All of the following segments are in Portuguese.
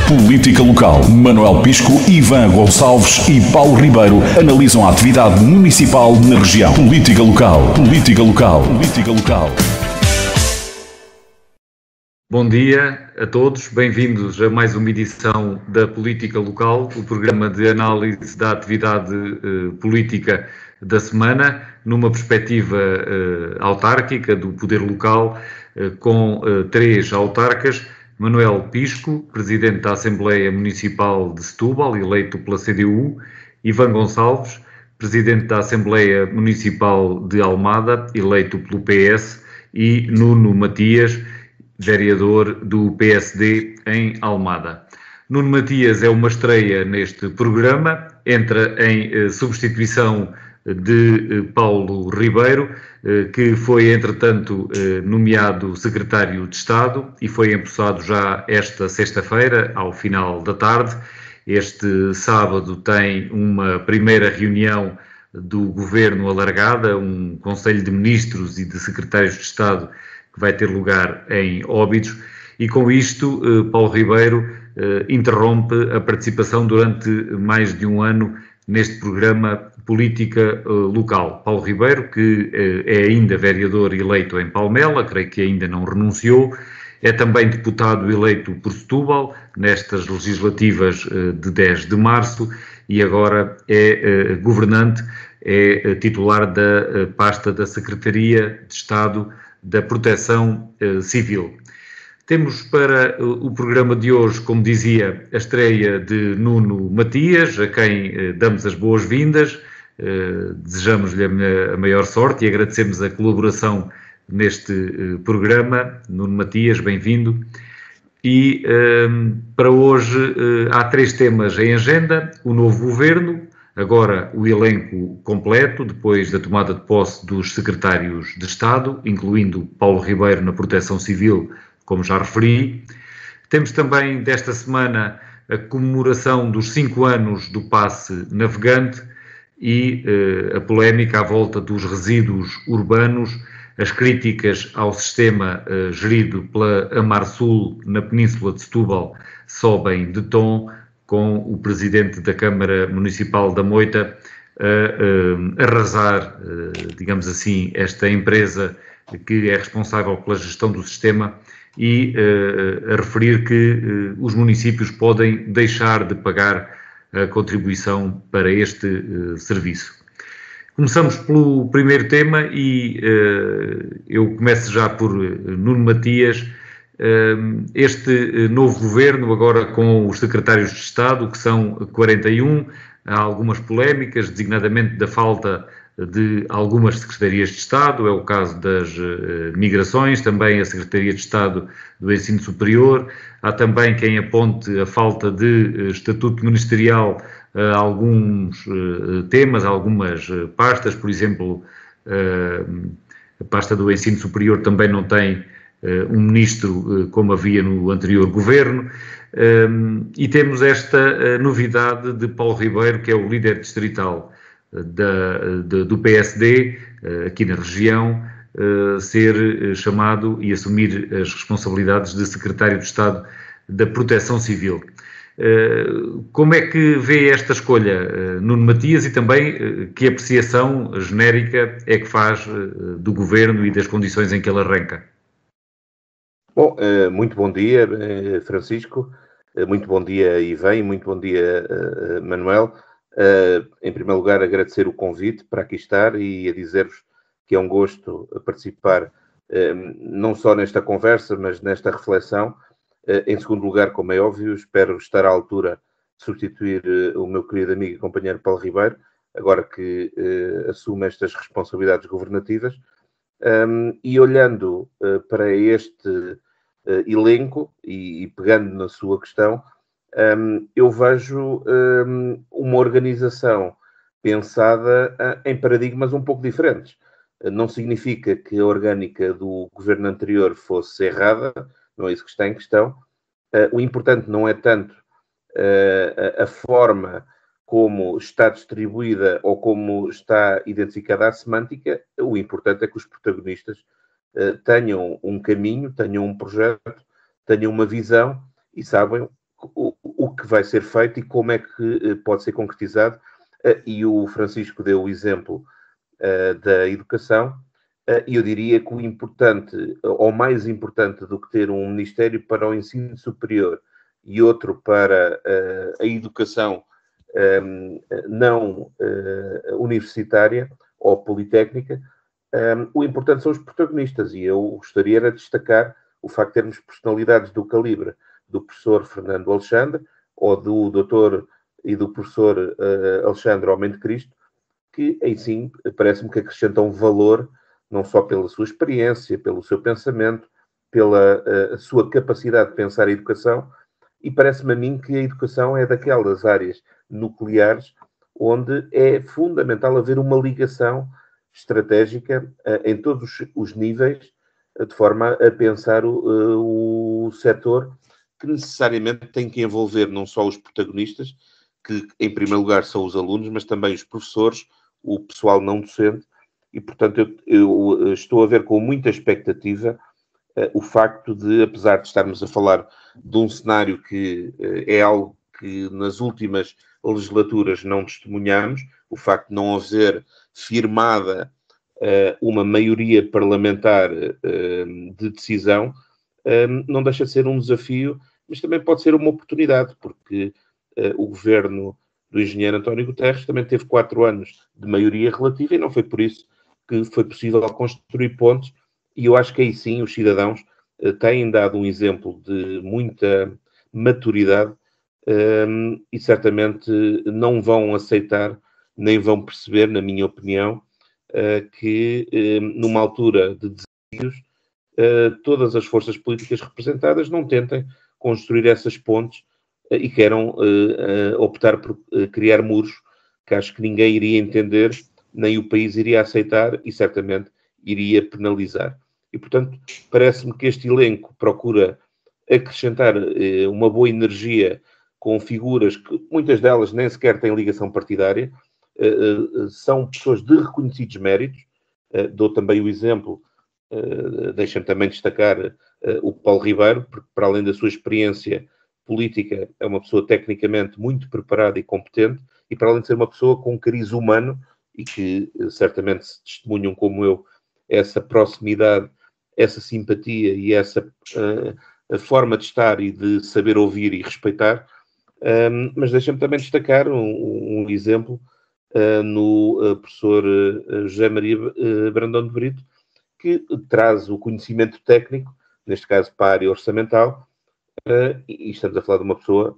Política local. Manuel Pisco, Ivan Gonçalves e Paulo Ribeiro analisam a atividade municipal na região. Política local. Política local. Política local. Bom dia a todos, bem-vindos a mais uma edição da Política Local, o programa de análise da atividade política da semana, numa perspectiva autárquica do poder local, com três autarcas: Manuel Pisco, Presidente da Assembleia Municipal de Setúbal, eleito pela CDU, Ivan Gonçalves, Presidente da Assembleia Municipal de Almada, eleito pelo PS, e Nuno Matias, vereador do PSD em Almada. Nuno Matias é uma estreia neste programa, entra em substituição de Paulo Ribeiro, que foi, entretanto, nomeado secretário de Estado e foi empossado já esta sexta-feira, ao final da tarde. Este sábado tem uma primeira reunião do Governo alargada, um Conselho de Ministros e de Secretários de Estado que vai ter lugar em Óbidos, e com isto Paulo Ribeiro interrompe a participação durante mais de um ano neste programa Política Local. Paulo Ribeiro, que é ainda vereador eleito em Palmela, creio que ainda não renunciou, é também deputado eleito por Setúbal nestas legislativas de 10 de março e agora é governante, é titular da pasta da Secretaria de Estado da Proteção Civil. Temos para o programa de hoje, como dizia, a estreia de Nuno Matias, a quem damos as boas-vindas, desejamos-lhe a maior sorte e agradecemos a colaboração neste programa. Nuno Matias, bem-vindo. E para hoje há três temas em agenda: o novo governo, agora o elenco completo, depois da tomada de posse dos secretários de Estado, incluindo Paulo Ribeiro na Proteção Civil, como já referi. Temos também desta semana a comemoração dos 5 anos do passe navegante e a polémica à volta dos resíduos urbanos, as críticas ao sistema gerido pela Amarsul na Península de Setúbal sobem de tom, com o Presidente da Câmara Municipal da Moita a arrasar, digamos assim, esta empresa que é responsável pela gestão do sistema e a referir que os municípios podem deixar de pagar a contribuição para este serviço. Começamos pelo primeiro tema e eu começo já por Nuno Matias. Este novo governo, agora com os secretários de Estado, que são 41, há algumas polémicas, designadamente da falta de algumas secretarias de Estado, é o caso das migrações, também a Secretaria de Estado do Ensino Superior, há também quem aponte a falta de estatuto ministerial a alguns temas, algumas pastas, por exemplo, a pasta do Ensino Superior também não tem um ministro como havia no anterior governo, e temos esta novidade de Paulo Ribeiro, que é o líder distrital do PSD aqui na região, ser chamado e assumir as responsabilidades de secretário de Estado da Proteção Civil. Como é que vê esta escolha, Nuno Matias, e também que apreciação genérica é que faz do governo e das condições em que ele arranca? Bom, muito bom dia, Francisco, muito bom dia, Ivan, muito bom dia, Manuel. Em primeiro lugar, agradecer o convite para aqui estar e a dizer-vos que é um gosto participar não só nesta conversa, mas nesta reflexão. Em segundo lugar, como é óbvio, espero estar à altura de substituir o meu querido amigo e companheiro Paulo Ribeiro, agora que assume estas responsabilidades governativas. E olhando para este elenco e pegando na sua questão, eu vejo uma organização pensada em paradigmas um pouco diferentes. Não significa que a orgânica do governo anterior fosse errada, não é isso que está em questão. O importante não é tanto a forma como está distribuída ou como está identificada a semântica. O importante é que os protagonistas tenham um caminho, tenham um projeto, tenham uma visão e saibam o que vai ser feito e como é que pode ser concretizado. E o Francisco deu o exemplo da educação, e eu diria que o importante, ou mais importante do que ter um Ministério para o ensino superior e outro para a educação não universitária ou politécnica, o importante são os protagonistas, e eu gostaria de destacar o facto de termos personalidades do calibre do professor Fernando Alexandre ou do doutor e do professor Alexandre Homem de Cristo, que, aí sim, parece-me que acrescentam valor, não só pela sua experiência, pelo seu pensamento, pela sua capacidade de pensar a educação, e parece-me a mim que a educação é daquelas áreas nucleares onde é fundamental haver uma ligação estratégica em todos os níveis, de forma a pensar o setor, que necessariamente tem que envolver não só os protagonistas, que em primeiro lugar são os alunos, mas também os professores, o pessoal não docente, e portanto eu estou a ver com muita expectativa o facto de, apesar de estarmos a falar de um cenário que é algo que nas últimas legislaturas não testemunhamos, o facto de não haver firmada uma maioria parlamentar de decisão, não deixa de ser um desafio, mas também pode ser uma oportunidade, porque o governo do engenheiro António Guterres também teve 4 anos de maioria relativa e não foi por isso que foi possível construir pontes, e eu acho que aí sim os cidadãos têm dado um exemplo de muita maturidade e certamente não vão aceitar, nem vão perceber, na minha opinião, que numa altura de desafios todas as forças políticas representadas não tentem construir essas pontes e queiram optar por criar muros que acho que ninguém iria entender, nem o país iria aceitar e certamente iria penalizar. E, portanto, parece-me que este elenco procura acrescentar uma boa energia com figuras que muitas delas nem sequer têm ligação partidária, são pessoas de reconhecidos méritos. Dou também o exemplo, deixem-me também destacar o Paulo Ribeiro, porque para além da sua experiência política, é uma pessoa tecnicamente muito preparada e competente, e para além de ser uma pessoa com cariz humano, e que certamente se testemunham como eu, essa proximidade, essa simpatia e essa forma de estar e de saber ouvir e respeitar. Mas deixa-me também destacar um exemplo no professor José Maria Brandão de Brito, que traz o conhecimento técnico, neste caso para a área orçamental, e estamos a falar de uma pessoa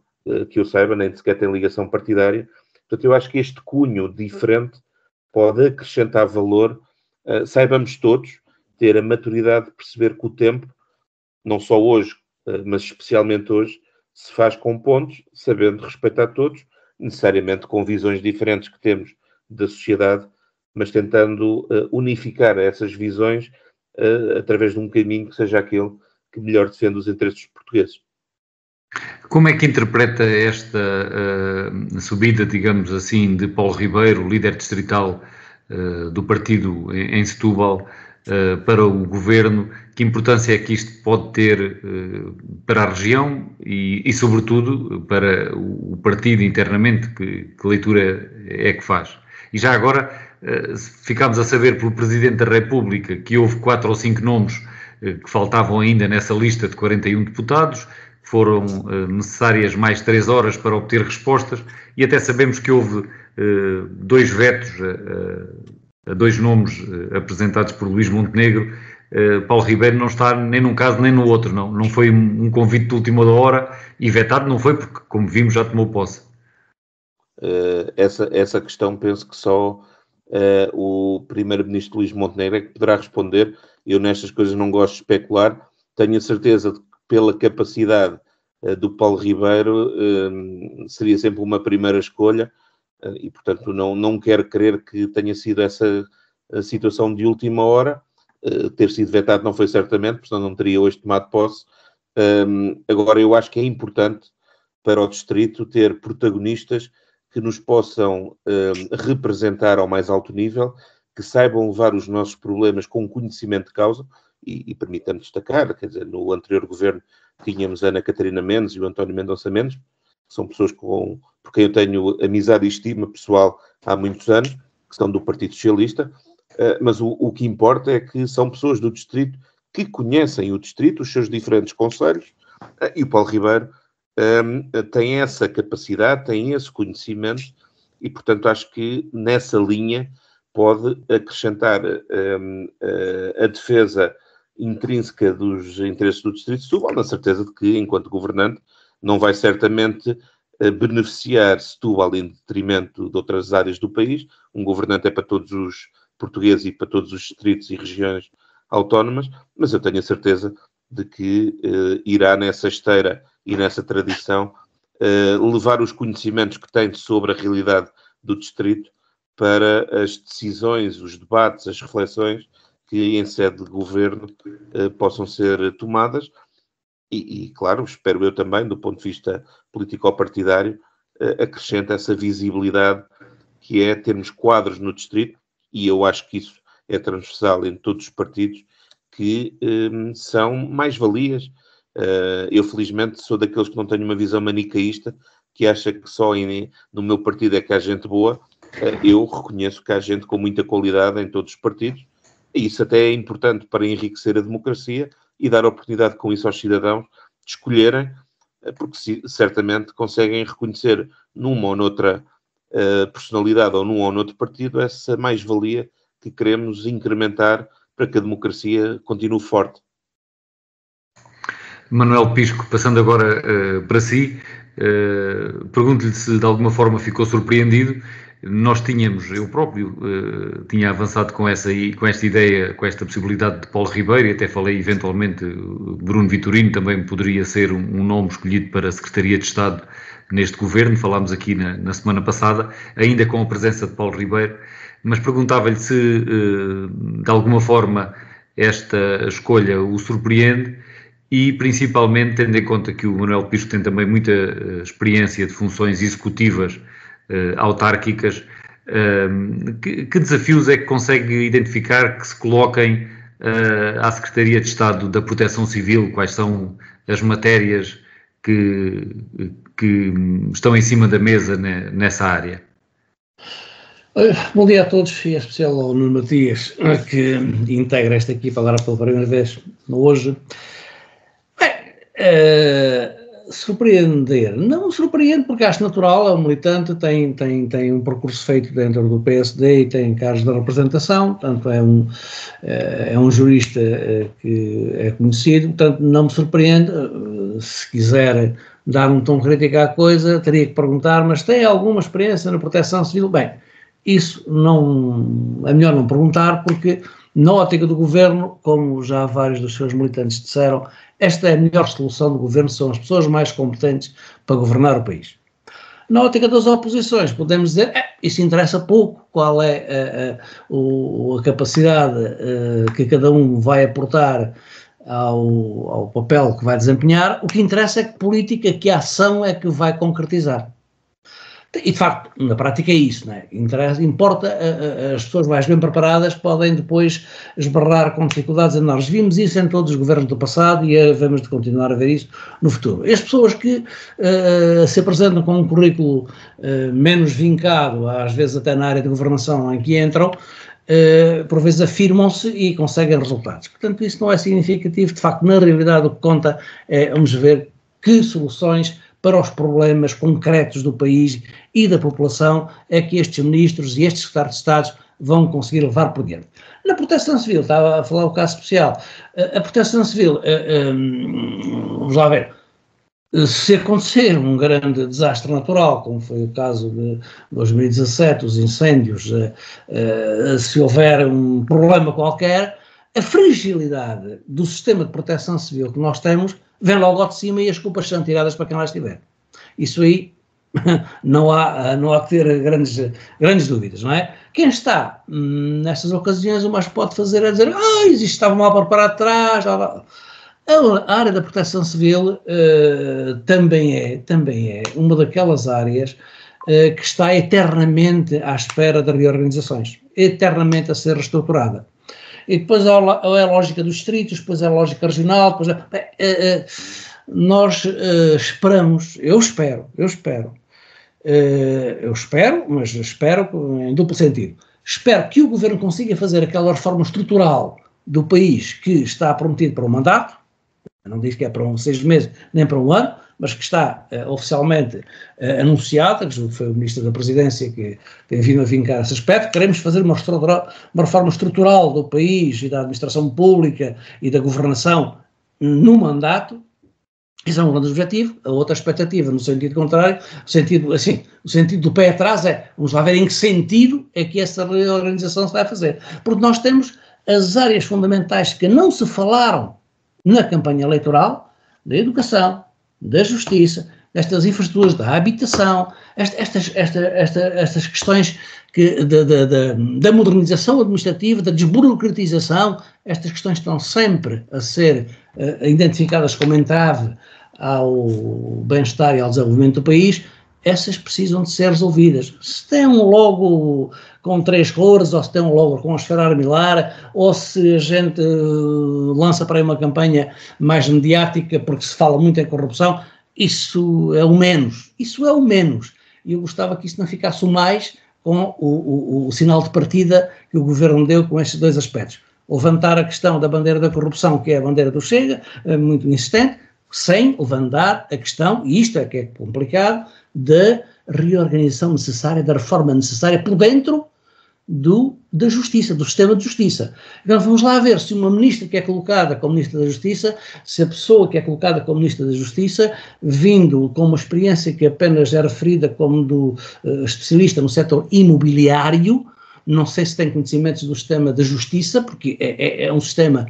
que eu saiba, nem sequer tem ligação partidária. Portanto, eu acho que este cunho diferente pode acrescentar valor. Saibamos todos ter a maturidade de perceber que o tempo, não só hoje, mas especialmente hoje, se faz com pontos, sabendo respeitar todos, necessariamente com visões diferentes que temos da sociedade, mas tentando unificar essas visões através de um caminho que seja aquele que melhor defenda os interesses dos portugueses. Como é que interpreta esta subida, digamos assim, de Paulo Ribeiro, líder distrital do partido em Setúbal, para o governo? Que importância é que isto pode ter para a região e sobretudo, para o partido internamente? Que leitura é que faz? E já agora, ficámos a saber pelo Presidente da República que houve 4 ou 5 nomes que faltavam ainda nessa lista de 41 deputados. Foram necessárias mais 3 horas para obter respostas, e até sabemos que houve 2 vetos a 2 nomes apresentados por Luís Montenegro. Paulo Ribeiro não está nem num caso nem no outro, não foi um convite de última hora, e vetado não foi porque, como vimos, já tomou posse. Essa questão penso que só o primeiro-ministro Luís Montenegro é que poderá responder. Eu nestas coisas não gosto de especular. Tenho a certeza de que pela capacidade do Paulo Ribeiro seria sempre uma primeira escolha, e portanto não quero crer que tenha sido essa a situação de última hora. Ter sido vetado não foi certamente, portanto não teria hoje tomado posse. Agora, eu acho que é importante para o distrito ter protagonistas que nos possam representar ao mais alto nível, que saibam levar os nossos problemas com conhecimento de causa. E permita-me destacar, quer dizer, no anterior governo tínhamos a Ana Catarina Mendes e o António Mendonça Mendes, são pessoas por quem eu tenho amizade e estima pessoal há muitos anos, que são do Partido Socialista, mas o que importa é que são pessoas do distrito que conhecem o distrito, os seus diferentes concelhos, e o Paulo Ribeiro tem essa capacidade, tem esse conhecimento, e, portanto, acho que nessa linha pode acrescentar a defesa intrínseca dos interesses do Distrito de Setúbal, na certeza de que, enquanto governante, não vai certamente beneficiar Setúbal em detrimento de outras áreas do país. Um governante é para todos os portugueses e para todos os distritos e regiões autónomas, mas eu tenho a certeza de que irá nessa esteira e nessa tradição levar os conhecimentos que tem sobre a realidade do distrito para as decisões, os debates, as reflexões que em sede de governo possam ser tomadas e, claro, espero eu também, do ponto de vista político-partidário, acrescenta essa visibilidade que é termos quadros no distrito, e eu acho que isso é transversal em todos os partidos, que são mais-valias. Eu, felizmente, sou daqueles que não tenho uma visão manicaísta, que acha que só no meu partido é que há gente boa. Eu reconheço que há gente com muita qualidade em todos os partidos, e isso até é importante para enriquecer a democracia e dar oportunidade com isso aos cidadãos de escolherem, porque certamente conseguem reconhecer numa ou noutra personalidade ou num ou noutro partido essa mais-valia que queremos incrementar para que a democracia continue forte. Manuel Pisco, passando agora para si, pergunto-lhe se de alguma forma ficou surpreendido. Nós eu próprio tinha avançado com esta ideia, com esta possibilidade de Paulo Ribeiro, e até falei eventualmente Bruno Vitorino também poderia ser um nome escolhido para a Secretaria de Estado neste governo. Falámos aqui na semana passada, ainda com a presença de Paulo Ribeiro, mas perguntava-lhe se de alguma forma esta escolha o surpreende, e principalmente tendo em conta que o Manuel Pisco tem também muita experiência de funções executivas autárquicas, que desafios é que consegue identificar que se coloquem à Secretaria de Estado da Proteção Civil? Quais são as matérias que estão em cima da mesa nessa área? Bom dia a todos, e em especial ao Nuno Matias, que integra esta equipa agora pela primeira vez hoje. Surpreender, não me surpreende porque acho natural, é um militante, tem um percurso feito dentro do PSD e tem cargos de representação, portanto é um jurista que é conhecido, portanto não me surpreende. Se quiser dar um tom crítico à coisa, teria que perguntar, mas tem alguma experiência na Proteção Civil? Bem, isso é melhor não perguntar, porque na ótica do governo, como já vários dos seus militantes disseram, esta é a melhor solução do governo, são as pessoas mais competentes para governar o país. Na ótica das oposições, podemos dizer, isso interessa pouco, qual é a capacidade que cada um vai aportar ao papel que vai desempenhar. O que interessa é que política, que ação é que vai concretizar. E, de facto, na prática é isso, não é? Importa, as pessoas mais bem preparadas podem depois esbarrar com dificuldades enormes. Vimos isso em todos os governos do passado e vamos de continuar a ver isso no futuro. As pessoas que se apresentam com um currículo menos vincado, às vezes até na área de governação em que entram, por vezes afirmam-se e conseguem resultados. Portanto, isso não é significativo. De facto, na realidade, o que conta é, vamos ver, que soluções para os problemas concretos do país e da população é que estes ministros e estes secretários de Estado vão conseguir levar por diante. Na Proteção Civil, estava a falar o caso especial, a Proteção Civil, vamos lá ver, se acontecer um grande desastre natural, como foi o caso de 2017, os incêndios, se houver um problema qualquer, a fragilidade do sistema de proteção civil que nós temos vem logo ao de cima e as culpas são tiradas para quem lá estiver. Isso aí não há que ter grandes dúvidas, não é? Quem está nestas ocasiões, o mais que pode fazer é dizer isto estava mal preparado atrás. A área da proteção civil também é uma daquelas áreas que está eternamente à espera de reorganizações, eternamente a ser reestruturada. E depois é a lógica dos distritos, depois é a lógica regional, depois nós esperamos, eu espero, mas espero em duplo sentido. Espero que o Governo consiga fazer aquela reforma estrutural do país que está prometido para um mandato, não diz que é para 6 meses nem para um ano, mas que está oficialmente anunciada, que foi o Ministro da Presidência que tem vindo a vincar esse aspecto. Queremos fazer uma reforma estrutural do país e da administração pública e da governação no mandato. Esse é um grande objetivo. A outra expectativa, no sentido contrário, o sentido do pé atrás é, vamos lá ver em que sentido é que essa reorganização se vai fazer. Porque nós temos as áreas fundamentais que não se falaram na campanha eleitoral, da educação, da justiça, destas infraestruturas, da habitação, estas questões da modernização administrativa, da desburocratização, estas questões estão sempre a ser identificadas como entrave ao bem-estar e ao desenvolvimento do país. Essas precisam de ser resolvidas. Se tem um logo com 3 cores, ou se tem um logo com a esfera armilar, ou se a gente lança para aí uma campanha mais mediática porque se fala muito em corrupção, isso é o menos. Isso é o menos. E eu gostava que isso não ficasse o mais com o sinal de partida que o Governo deu com estes 2 aspectos. Levantar a questão da bandeira da corrupção, que é a bandeira do Chega, muito insistente, sem levantar a questão, e isto é que é complicado, da reorganização necessária, da reforma necessária por dentro da justiça, do sistema de justiça. Então vamos lá ver se uma ministra que é colocada como ministra da Justiça, se a pessoa que é colocada como ministra da Justiça, vindo com uma experiência que apenas é referida como do especialista no setor imobiliário, não sei se tem conhecimentos do sistema da justiça, porque é um sistema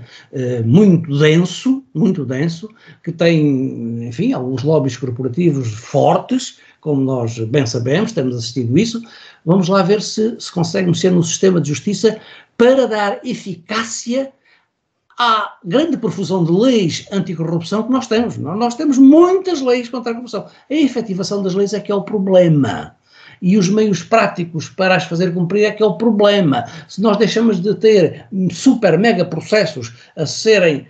muito denso, que tem, enfim, alguns lobbies corporativos fortes, como nós bem sabemos, temos assistido isso. Vamos lá ver se consegue mexer no sistema de justiça para dar eficácia à grande profusão de leis anticorrupção que nós temos. Nós temos muitas leis contra a corrupção. A efetivação das leis é que é o problema. E os meios práticos para as fazer cumprir é que é o problema. Se nós deixamos de ter super mega processos a serem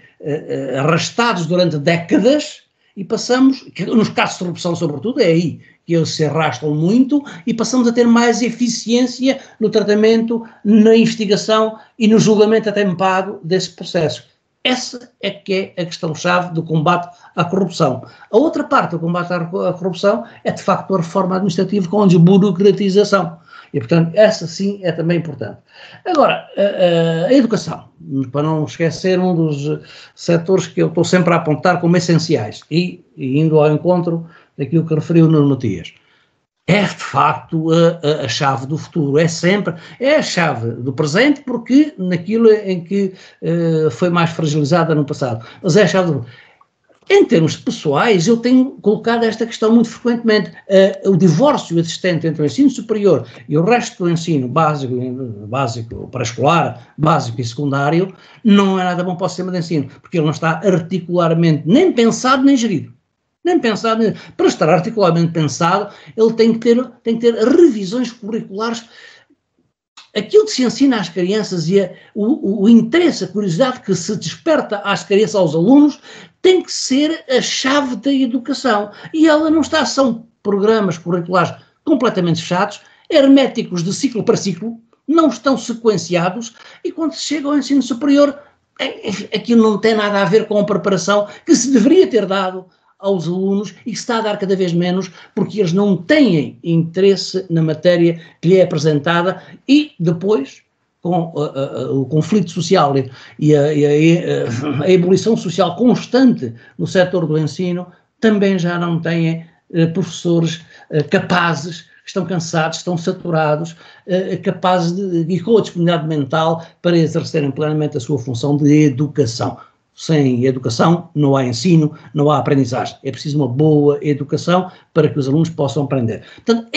arrastados durante décadas e passamos, nos casos de corrupção sobretudo, é aí que eles se arrastam muito, e passamos a ter mais eficiência no tratamento, na investigação e no julgamento atempado desse processo. Essa é que é a questão-chave do combate à corrupção. A outra parte do combate à corrupção é, de facto, a reforma administrativa com a desburocratização. E, portanto, essa sim é também importante. Agora, a educação, para não esquecer um dos setores que eu estou sempre a apontar como essenciais, e indo ao encontro daquilo que referiu Nuno Matias. É, de facto, a chave do futuro, é a chave do presente, porque naquilo em que foi mais fragilizada no passado, mas é a chave do... Em termos pessoais, eu tenho colocado esta questão muito frequentemente. O divórcio existente entre o ensino superior e o resto do ensino básico, pré-escolar, básico e secundário, não é nada bom para o sistema de ensino, porque ele não está articularmente nem pensado nem gerido. Para estar articularmente pensado, ele tem que ter revisões curriculares. Aquilo que se ensina às crianças e o interesse, a curiosidade que se desperta às crianças, aos alunos, tem que ser a chave da educação. E ela não está, são programas curriculares completamente fechados, herméticos de ciclo para ciclo, não estão sequenciados, e quando se chega ao ensino superior, aquilo não tem nada a ver com a preparação que se deveria ter dado aos alunos e que se está a dar cada vez menos porque eles não têm interesse na matéria que lhe é apresentada, e depois, com o conflito social e a ebulição social constante no setor do ensino, também já não têm professores capazes, estão cansados, estão saturados, capazes e com a disponibilidade mental para exercerem plenamente a sua função de educação. Sem educação não há ensino, não há aprendizagem. É preciso uma boa educação para que os alunos possam aprender. Portanto,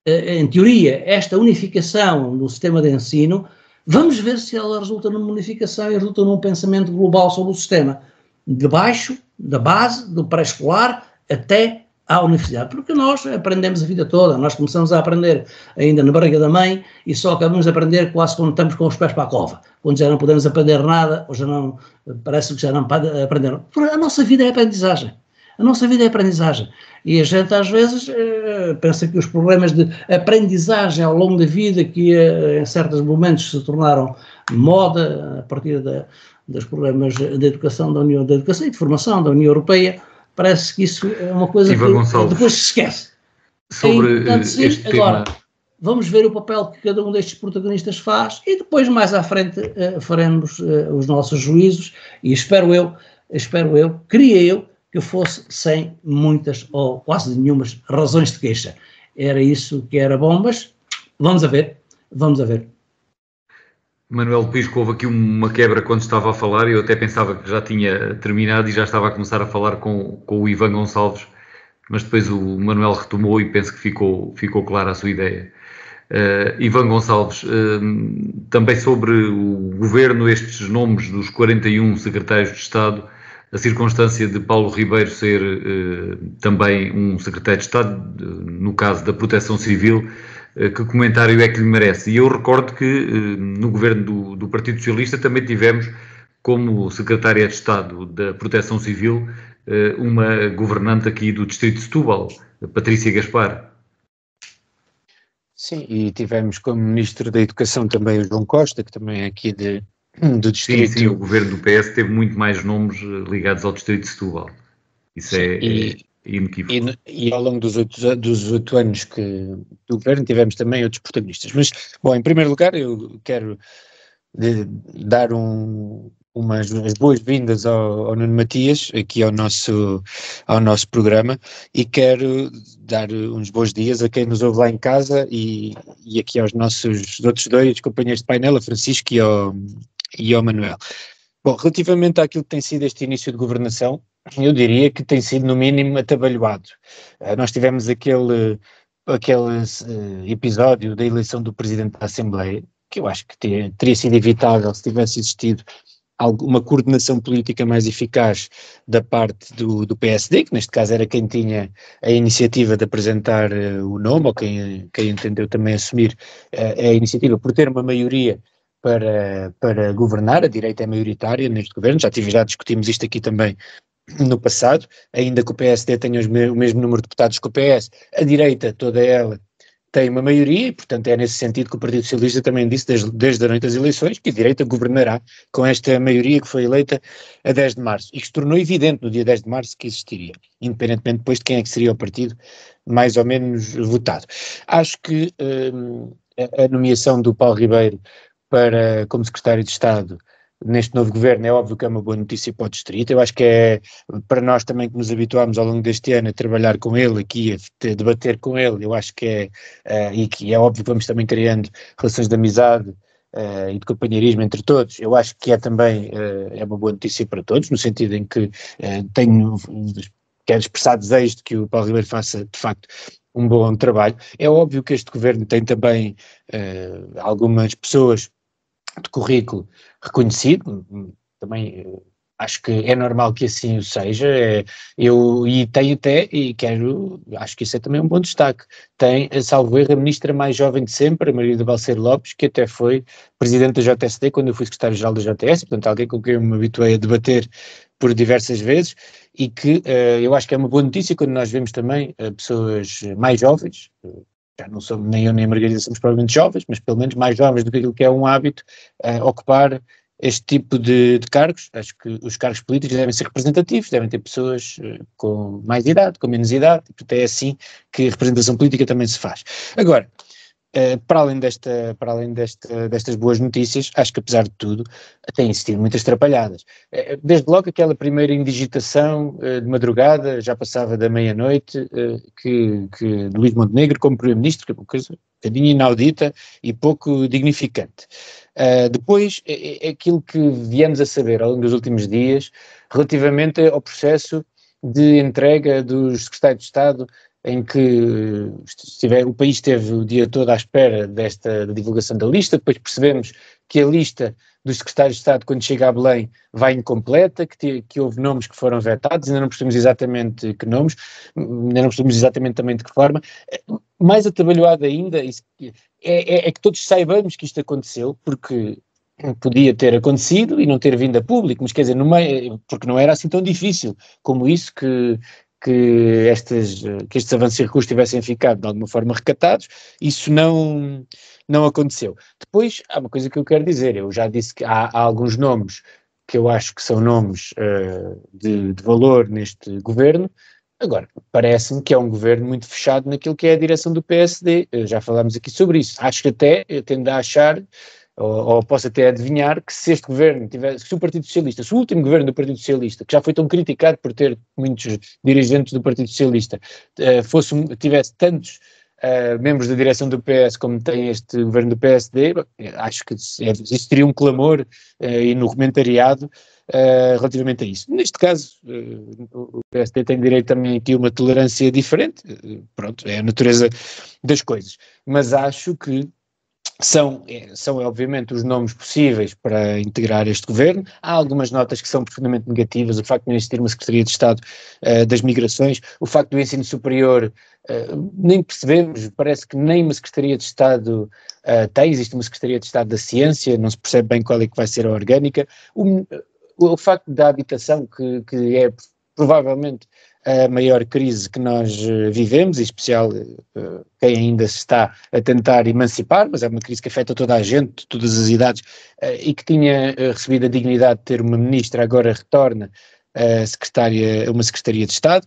em teoria, esta unificação no sistema de ensino, vamos ver se ela resulta numa unificação e resulta num pensamento global sobre o sistema. De baixo, da base, do pré-escolar, até à universidade, porque nós aprendemos a vida toda, nós começamos a aprender ainda na barriga da mãe e só acabamos a aprender quase quando estamos com os pés para a cova, quando já não podemos aprender nada, ou já não, parece que já não aprender. A nossa vida é aprendizagem. A nossa vida é aprendizagem. E a gente às vezes pensa que os problemas de aprendizagem ao longo da vida, que em certos momentos se tornaram moda a partir dos problemas da educação, da Educação e de Formação da União Europeia, parece que isso é uma coisa Ivan que Gonçalves, depois se esquece. sobre este agora, tema. Vamos ver o papel que cada um destes protagonistas faz e depois mais à frente faremos os nossos juízos e espero eu, queria eu, que fosse sem muitas ou quase nenhumas razões de queixa. Era isso que era bom, mas vamos a ver. Manuel Pisco, houve aqui uma quebra quando estava a falar, eu até pensava que já tinha terminado e já estava a começar a falar com o Ivan Gonçalves, mas depois o Manuel retomou e penso que ficou clara a sua ideia. Ivan Gonçalves, também sobre o governo, estes nomes dos 41 secretários de Estado, a circunstância de Paulo Ribeiro ser também um secretário de Estado, no caso da Proteção Civil, que comentário é que lhe merece? E eu recordo que no governo do Partido Socialista também tivemos como secretária de Estado da Proteção Civil uma governante aqui do Distrito de Setúbal, Patrícia Gaspar. Sim, e tivemos como Ministro da Educação também o João Costa, que também é aqui do Distrito. Sim, o governo do PS teve muito mais nomes ligados ao Distrito de Setúbal. Isso sim, é inequívoco. E ao longo dos 8 anos do governo tivemos também outros protagonistas. Mas, bom, em primeiro lugar eu quero dar as boas-vindas ao Nuno Matias, aqui ao nosso programa, e quero dar uns bons dias a quem nos ouve lá em casa e aqui aos nossos outros 2 companheiros de painel, a Francisco e ao Manuel. Bom, relativamente àquilo que tem sido este início de governação, eu diria que tem sido no mínimo atabalhoado. Nós tivemos aquele episódio da eleição do Presidente da Assembleia, que eu acho que teria sido evitável se tivesse existido alguma coordenação política mais eficaz da parte do PSD, que neste caso era quem tinha a iniciativa de apresentar o nome, ou quem entendeu também assumir a iniciativa por ter uma maioria para governar. A direita é maioritária neste governo, já discutimos isto aqui também no passado, ainda que o PSD tenha o mesmo número de deputados que o PS, a direita, toda ela, tem uma maioria e, portanto, é nesse sentido que o Partido Socialista também disse desde a noite das eleições que a direita governará com esta maioria que foi eleita a 10 de março e que se tornou evidente no dia 10 de março que existiria, independentemente depois de quem é que seria o partido mais ou menos votado. Acho que a nomeação do Paulo Ribeiro como secretário de Estado neste novo governo é óbvio que é uma boa notícia para o distrito. Eu acho que é para nós também que nos habituámos ao longo deste ano a trabalhar com ele aqui, a debater com ele, eu acho que e que é óbvio que vamos também criando relações de amizade e de companheirismo entre todos. Eu acho que também é uma boa notícia para todos, no sentido em que quero expressar desejo de que o Paulo Ribeiro faça de facto um bom trabalho. É óbvio que este governo tem também algumas pessoas de currículo reconhecido, também acho que é normal que assim o seja, acho que isso é também um bom destaque, tem, salvo erro, a ministra mais jovem de sempre, a Maria do Balseiro Lopes, que até foi presidente da JSD quando eu fui secretário-geral da JS, portanto alguém com quem eu me habituei a debater por diversas vezes, e que eu acho que é uma boa notícia quando nós vemos também pessoas mais jovens, já não somos, nem eu nem a Margarida somos provavelmente jovens, mas pelo menos mais jovens do que aquilo que é um hábito, ocupar este tipo de cargos. Acho que os cargos políticos devem ser representativos, devem ter pessoas com mais idade, com menos idade, e portanto é assim que a representação política também se faz. Agora, para além destas boas notícias, acho que apesar de tudo têm existido muitas atrapalhadas. Desde logo aquela primeira indigitação de madrugada, já passava da meia-noite, que Luís Montenegro como primeiro-ministro, que é uma coisa um bocadinho inaudita e pouco dignificante. Depois, aquilo que viemos a saber ao longo dos últimos dias, relativamente ao processo de entrega dos secretários de Estado, em que o país esteve o dia todo à espera da divulgação da lista. Depois percebemos que a lista dos secretários de Estado quando chega a Belém vai incompleta, que houve nomes que foram vetados, ainda não percebemos exatamente que nomes, ainda não percebemos exatamente também de que forma. Mais atabalhoado ainda é que todos saibamos que isto aconteceu, porque podia ter acontecido e não ter vindo a público, mas quer dizer, porque não era assim tão difícil como isso que estes avanços e recursos tivessem ficado de alguma forma recatados, isso não aconteceu. Depois, há uma coisa que eu quero dizer, eu já disse que há alguns nomes que eu acho que são nomes de valor neste governo. Agora, parece-me que é um governo muito fechado naquilo que é a direção do PSD, já falámos aqui sobre isso, acho que até, eu tendo a achar, ou posso até adivinhar, que se este governo se o Partido Socialista, se o último governo do Partido Socialista, que já foi tão criticado por ter muitos dirigentes do Partido Socialista, tivesse tantos membros da direção do PS como tem este governo do PSD, acho que existiria um clamor e no comentariado relativamente a isso. Neste caso, o PSD tem direito também aqui a uma tolerância diferente, pronto, é a natureza das coisas, mas acho que são obviamente os nomes possíveis para integrar este governo. Há algumas notas que são profundamente negativas, o facto de não existir uma Secretaria de Estado das Migrações, o facto do ensino superior, nem percebemos, parece que nem uma Secretaria de Estado existe uma Secretaria de Estado da Ciência, não se percebe bem qual é que vai ser a orgânica, o facto da habitação, que é provavelmente a maior crise que nós vivemos, em especial quem ainda se está a tentar emancipar, mas é uma crise que afeta toda a gente, de todas as idades, e que tinha recebido a dignidade de ter uma ministra, agora retorna uma Secretaria de Estado.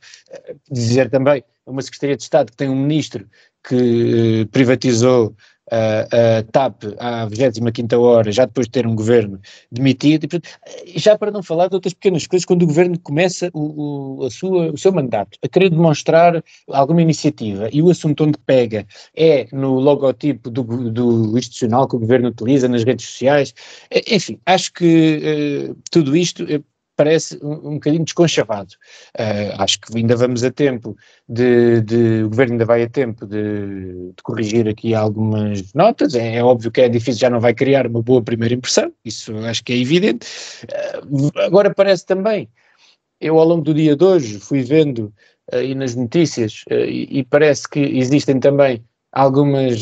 Dizer também, uma Secretaria de Estado que tem um ministro que privatizou a TAP à 25ª hora, já depois de ter um governo demitido, e, portanto, já para não falar de outras pequenas coisas, quando o governo começa o seu mandato a querer demonstrar alguma iniciativa e o assunto onde pega é no logotipo do institucional que o governo utiliza nas redes sociais, enfim, acho que tudo isto parece um bocadinho desconchavado. Acho que ainda vamos a tempo o governo ainda vai a tempo de corrigir aqui algumas notas. É óbvio que é difícil, já não vai criar uma boa primeira impressão, isso acho que é evidente. Agora parece também, eu ao longo do dia de hoje fui vendo aí nas notícias e parece que existem também algumas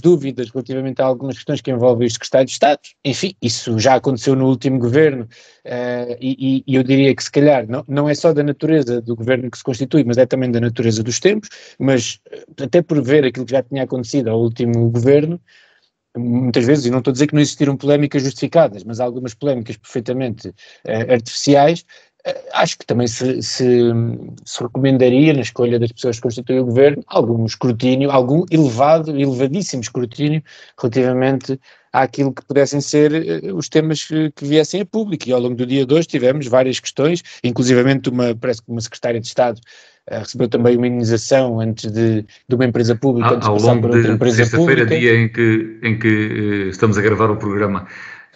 dúvidas relativamente a algumas questões que envolvem os secretários de Estado. Enfim, isso já aconteceu no último governo e eu diria que se calhar não é só da natureza do governo que se constitui, mas é também da natureza dos tempos, mas até por ver aquilo que já tinha acontecido ao último governo, muitas vezes, e não estou a dizer que não existiram polémicas justificadas, mas algumas polémicas perfeitamente artificiais, acho que também se recomendaria na escolha das pessoas que constituem o governo algum escrutínio, algum elevadíssimo escrutínio relativamente àquilo que pudessem ser os temas que viessem a público, e ao longo do dia de hoje tivemos várias questões, inclusivamente parece que uma secretária de Estado recebeu também uma indenização antes de uma empresa pública, antes de passar por outra empresa pública. Sexta-feira, dia em que estamos a gravar o programa.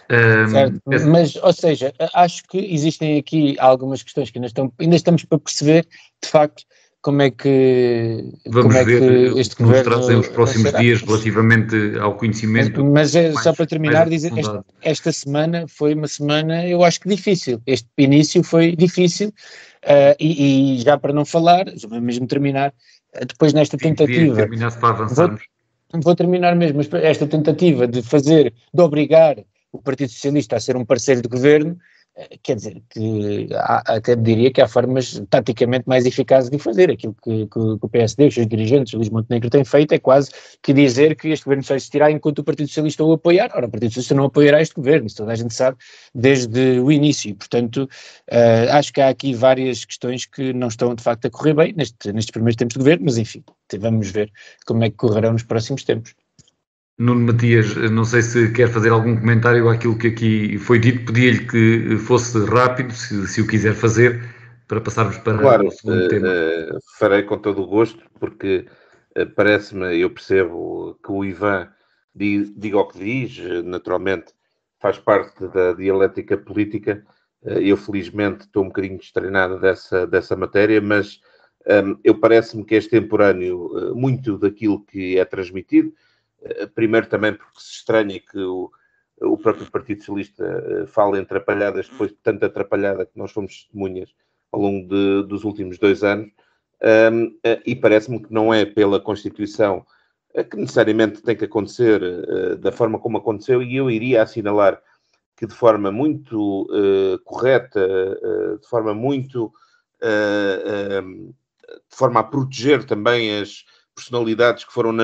Certo, mas, ou seja, acho que existem aqui algumas questões que ainda estamos para perceber, de facto, como é que este governo nos trazem os próximos dias relativamente ao conhecimento. Mas só para terminar, dizer, esta semana foi uma semana, eu acho que difícil. Este início foi difícil e já para não falar, mesmo terminar, depois nesta tentativa. Vou terminar mesmo, mas esta tentativa de obrigar o Partido Socialista a ser um parceiro de governo, quer dizer, que até diria que há formas taticamente mais eficazes de fazer. Aquilo que o PSD, os seus dirigentes, o Luís Montenegro, têm feito é quase que dizer que este governo só existirá enquanto o Partido Socialista o apoiar. Ora, o Partido Socialista não apoiará este governo, isso toda a gente sabe desde o início, e, portanto, acho que há aqui várias questões que não estão de facto a correr bem nestes primeiros tempos de governo, mas enfim, vamos ver como é que correrão nos próximos tempos. Nuno Matias, não sei se quer fazer algum comentário àquilo que aqui foi dito, pedia-lhe que fosse rápido, se o quiser fazer, para passarmos para o segundo tema. Farei com todo o gosto, porque parece-me, eu percebo que o Ivan diga o que diz, naturalmente faz parte da dialética política. Eu felizmente estou um bocadinho destreinado dessa matéria, mas eu parece-me que é extemporâneo muito daquilo que é transmitido. Primeiro também porque se estranha que o próprio Partido Socialista fala em atrapalhadas, depois de tanta atrapalhada que nós fomos testemunhas ao longo dos últimos 2 anos, e parece-me que não é pela Constituição que necessariamente tem que acontecer da forma como aconteceu, e eu iria assinalar que de forma muito correta, de forma muito... de forma a proteger também as personalidades que foram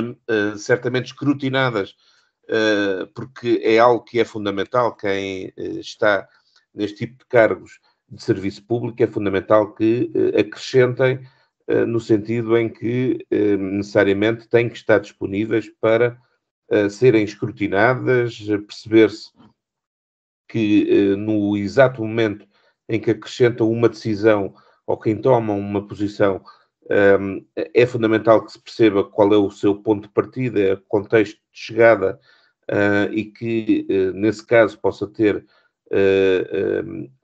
certamente escrutinadas, porque é algo que é fundamental, quem está neste tipo de cargos de serviço público, é fundamental que acrescentem no sentido em que necessariamente têm que estar disponíveis para serem escrutinadas, perceber-se que no exato momento em que acrescentam uma decisão ou quem toma uma posição, é fundamental que se perceba qual é o seu ponto de partida, o contexto de chegada, e que, nesse caso, possa ter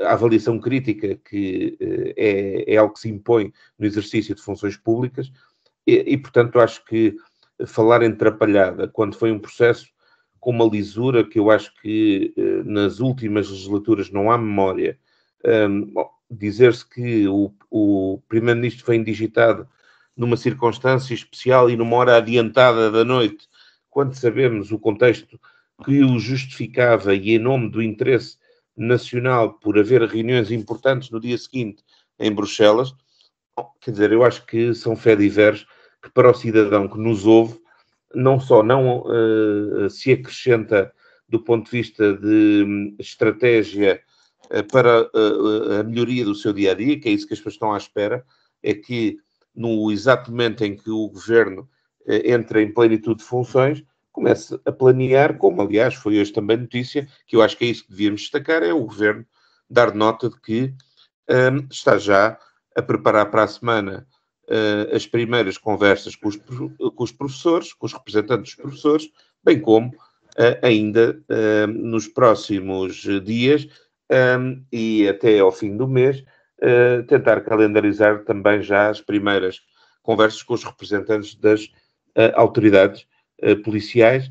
a avaliação crítica, que é algo que se impõe no exercício de funções públicas, e portanto, acho que falar em atrapalhada, quando foi um processo com uma lisura que eu acho que nas últimas legislaturas não há memória, dizer-se que o Primeiro-Ministro foi indigitado numa circunstância especial e numa hora adiantada da noite, quando sabemos o contexto que o justificava e em nome do interesse nacional por haver reuniões importantes no dia seguinte em Bruxelas, quer dizer, eu acho que são fé-diversos que para o cidadão que nos ouve, não só não se acrescenta do ponto de vista de estratégia para a melhoria do seu dia-a-dia, que é isso que as pessoas estão à espera, é que no exato momento em que o governo entra em plenitude de funções, comece a planear, como aliás foi hoje também notícia, que eu acho que é isso que devíamos destacar, é o governo dar nota de que está já a preparar para a semana as primeiras conversas com os professores, com os representantes dos professores, bem como ainda nos próximos dias e até ao fim do mês, tentar calendarizar também já as primeiras conversas com os representantes das autoridades policiais,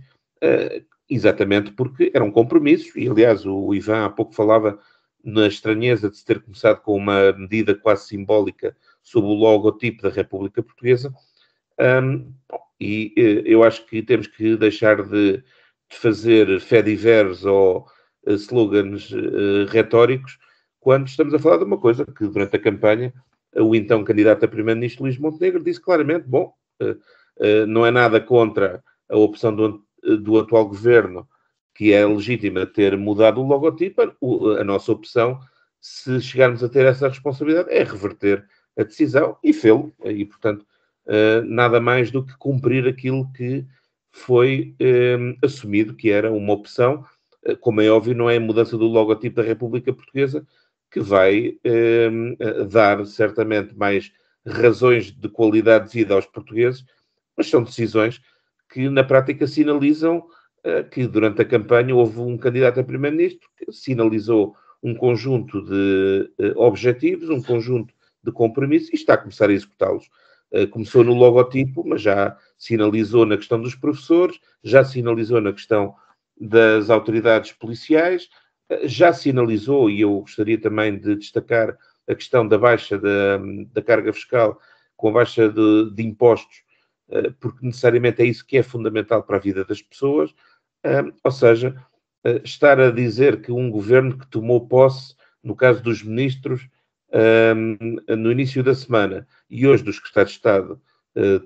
exatamente porque eram compromissos, e aliás o Ivan há pouco falava na estranheza de se ter começado com uma medida quase simbólica sob o logotipo da República Portuguesa, e eu acho que temos que deixar de fazer fé-divers ou slogans retóricos quando estamos a falar de uma coisa que durante a campanha o então candidato a primeiro-ministro Luís Montenegro disse claramente, não é nada contra a opção do atual governo, que é legítima ter mudado o logotipo. A nossa opção, se chegarmos a ter essa responsabilidade, é reverter a decisão e fê-lo, e portanto nada mais do que cumprir aquilo que foi assumido, que era uma opção. Como é óbvio, não é a mudança do logotipo da República Portuguesa que vai dar certamente mais razões de qualidade de vida aos portugueses, mas são decisões que na prática sinalizam que durante a campanha houve um candidato a primeiro-ministro que sinalizou um conjunto de objetivos, um conjunto de compromissos e está a começar a executá-los. Começou no logotipo, mas já sinalizou na questão dos professores, já sinalizou na questão das autoridades policiais, já sinalizou, e eu gostaria também de destacar a questão da baixa da carga fiscal com a baixa de impostos, porque necessariamente é isso que é fundamental para a vida das pessoas, ou seja, estar a dizer que um governo que tomou posse, no caso dos ministros, no início da semana, e hoje dos que está de Estado,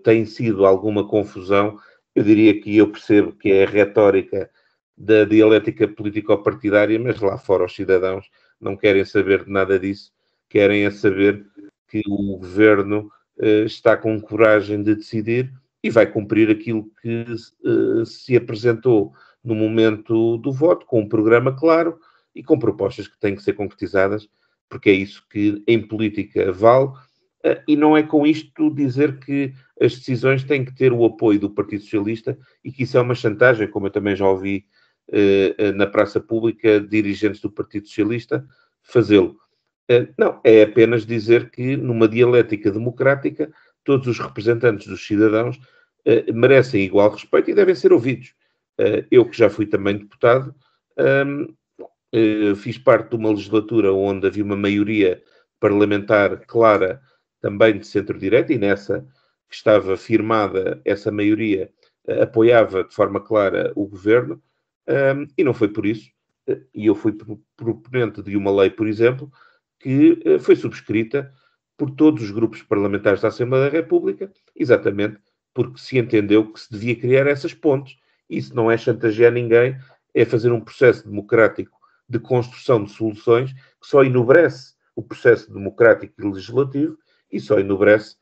tem sido alguma confusão, eu diria que eu percebo que é a retórica da dialética político-partidária, mas lá fora os cidadãos não querem saber de nada disso, querem é saber que o governo está com coragem de decidir e vai cumprir aquilo que se apresentou no momento do voto, com um programa claro e com propostas que têm que ser concretizadas, porque é isso que em política vale, e não é com isto dizer que as decisões têm que ter o apoio do Partido Socialista e que isso é uma chantagem, como eu também já ouvi na praça pública dirigentes do Partido Socialista fazê-lo. Não, é apenas dizer que numa dialética democrática todos os representantes dos cidadãos merecem igual respeito e devem ser ouvidos. Eu que já fui também deputado, Fiz parte de uma legislatura onde havia uma maioria parlamentar clara, também de centro-direita, e nessa que estava firmada essa maioria apoiava de forma clara o governo, e não foi por isso, e eu fui proponente de uma lei, por exemplo, que foi subscrita por todos os grupos parlamentares da Assembleia da República, exatamente porque se entendeu que se devia criar essas pontes. Isso não é chantagear ninguém, é fazer um processo democrático de construção de soluções que só enobrece o processo democrático e legislativo e só enobrece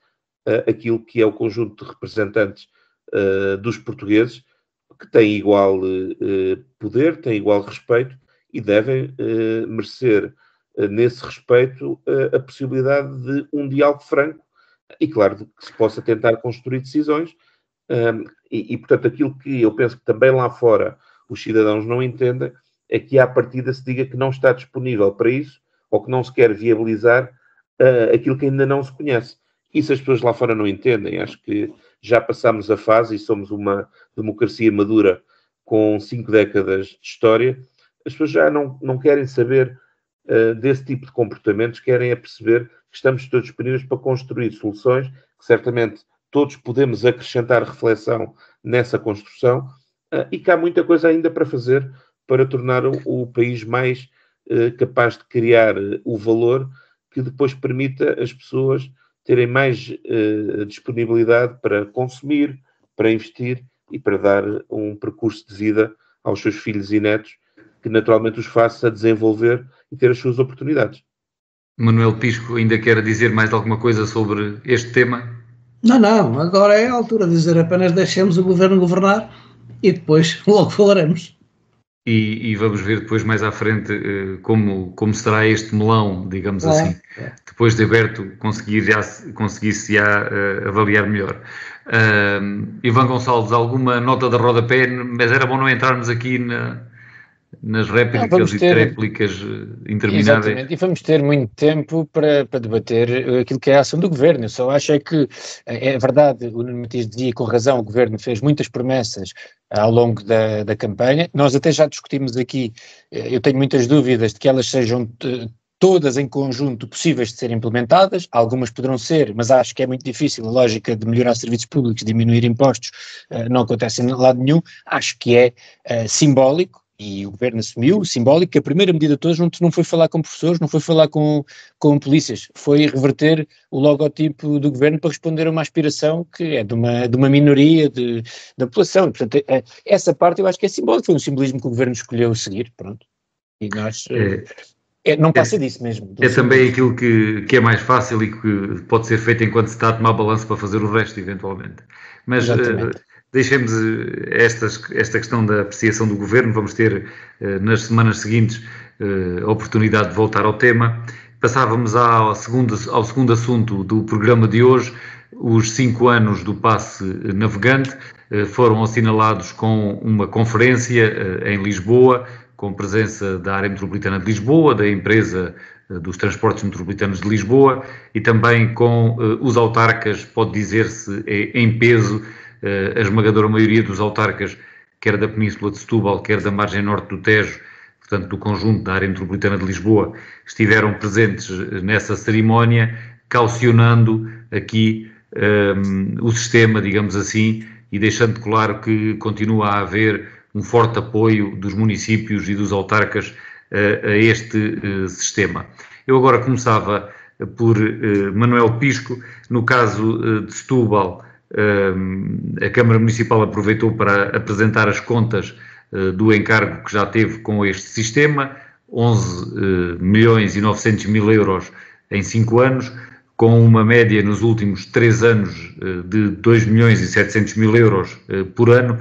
aquilo que é o conjunto de representantes dos portugueses, que têm igual poder, têm igual respeito e devem merecer nesse respeito a possibilidade de um diálogo franco e, claro, de que se possa tentar construir decisões. Portanto, aquilo que eu penso que também lá fora os cidadãos não entendem é que à partida se diga que não está disponível para isso ou que não se quer viabilizar aquilo que ainda não se conhece. Isso as pessoas lá fora não entendem. Acho que já passámos a fase e somos uma democracia madura com 5 décadas de história. As pessoas já não querem saber desse tipo de comportamentos, querem perceber que estamos todos disponíveis para construir soluções, que certamente todos podemos acrescentar reflexão nessa construção e que há muita coisa ainda para fazer para tornar o país mais capaz de criar o valor que depois permita as pessoas terem mais disponibilidade para consumir, para investir e para dar um percurso de vida aos seus filhos e netos que naturalmente os faça desenvolver e ter as suas oportunidades. Manuel Pisco ainda quer dizer mais alguma coisa sobre este tema? Não, agora é a altura de dizer apenas deixemos o governo governar e depois logo falaremos. E vamos ver depois mais à frente como será este melão, digamos assim. Depois de aberto conseguir-se avaliar melhor. Ivan Gonçalves, alguma nota de rodapé, mas era bom não entrarmos aqui nas réplicas e tréplicas intermináveis. Exatamente, e vamos ter muito tempo para debater aquilo que é a ação do governo. Eu só acho que é verdade, o Nuno Matias dizia com razão, o governo fez muitas promessas ao longo da campanha. Nós até já discutimos aqui, eu tenho muitas dúvidas de que elas sejam todas em conjunto possíveis de serem implementadas, algumas poderão ser, mas acho que é muito difícil. A lógica de melhorar serviços públicos, diminuir impostos, não acontece em lado nenhum. Acho que é simbólico, e o governo assumiu, simbólico, que a primeira medida de todas não foi falar com professores, não foi falar com polícias, foi reverter o logotipo do governo para responder a uma aspiração que é de uma minoria da população. E, portanto, essa parte eu acho que é simbólica, foi um simbolismo que o governo escolheu seguir, pronto. E nós... não passa disso mesmo. É também aquilo que é mais fácil e que pode ser feito enquanto se está a tomar balanço para fazer o resto, eventualmente. Mas deixemos esta questão da apreciação do governo. Vamos ter nas semanas seguintes a oportunidade de voltar ao tema. Passávamos ao segundo assunto do programa de hoje. Os 5 anos do passe navegante foram assinalados com uma conferência em Lisboa, com presença da área metropolitana de Lisboa, da empresa dos transportes metropolitanos de Lisboa e também com os autarcas, pode dizer-se em peso, a esmagadora maioria dos autarcas, quer da Península de Setúbal, quer da margem norte do Tejo, portanto do conjunto da área metropolitana de Lisboa, estiveram presentes nessa cerimónia, caucionando aqui o sistema, digamos assim, e deixando claro que continua a haver um forte apoio dos municípios e dos autarcas a este sistema. Eu agora começava por Manuel Pisco. No caso de Setúbal, a Câmara Municipal aproveitou para apresentar as contas do encargo que já teve com este sistema, 11.900.000 euros em 5 anos, com uma média nos últimos 3 anos de 2.700.000 euros por ano.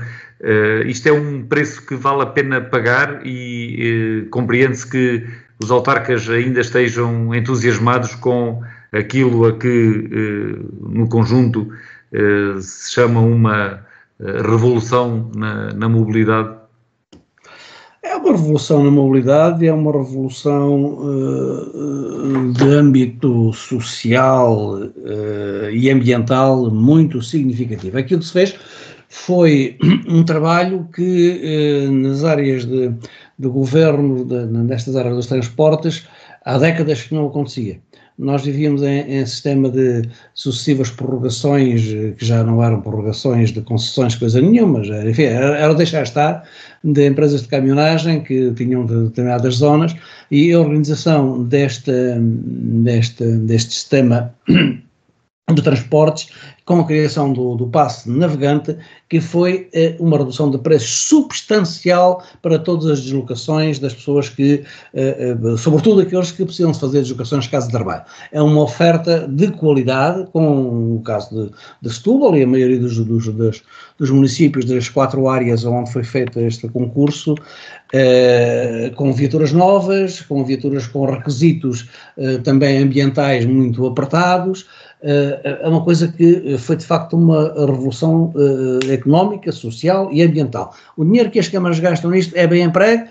Isto é um preço que vale a pena pagar e compreende-se que os autarcas ainda estejam entusiasmados com aquilo a que no conjunto se chama uma revolução na mobilidade. É uma revolução na mobilidade, é uma revolução de âmbito social e ambiental muito significativa. Aquilo que se fez foi um trabalho que nas áreas de governo nestas áreas dos transportes, há décadas que não acontecia. Nós vivíamos em sistema de sucessivas prorrogações, que já não eram prorrogações de concessões, coisa nenhuma, enfim, era deixar estar, de empresas de caminhonagem que tinham determinadas zonas, e a organização deste sistema de transportes, com a criação do passe navegante, que foi uma redução de preços substancial para todas as deslocações das pessoas que, sobretudo aqueles que precisam de fazer deslocações de casa de trabalho. É uma oferta de qualidade, com o caso de Setúbal e a maioria dos municípios das 4 áreas onde foi feito este concurso, com viaturas novas, com viaturas com requisitos também ambientais muito apertados. É uma coisa que foi de facto uma revolução económica, social e ambiental. O dinheiro que as câmaras gastam nisto é bem emprego,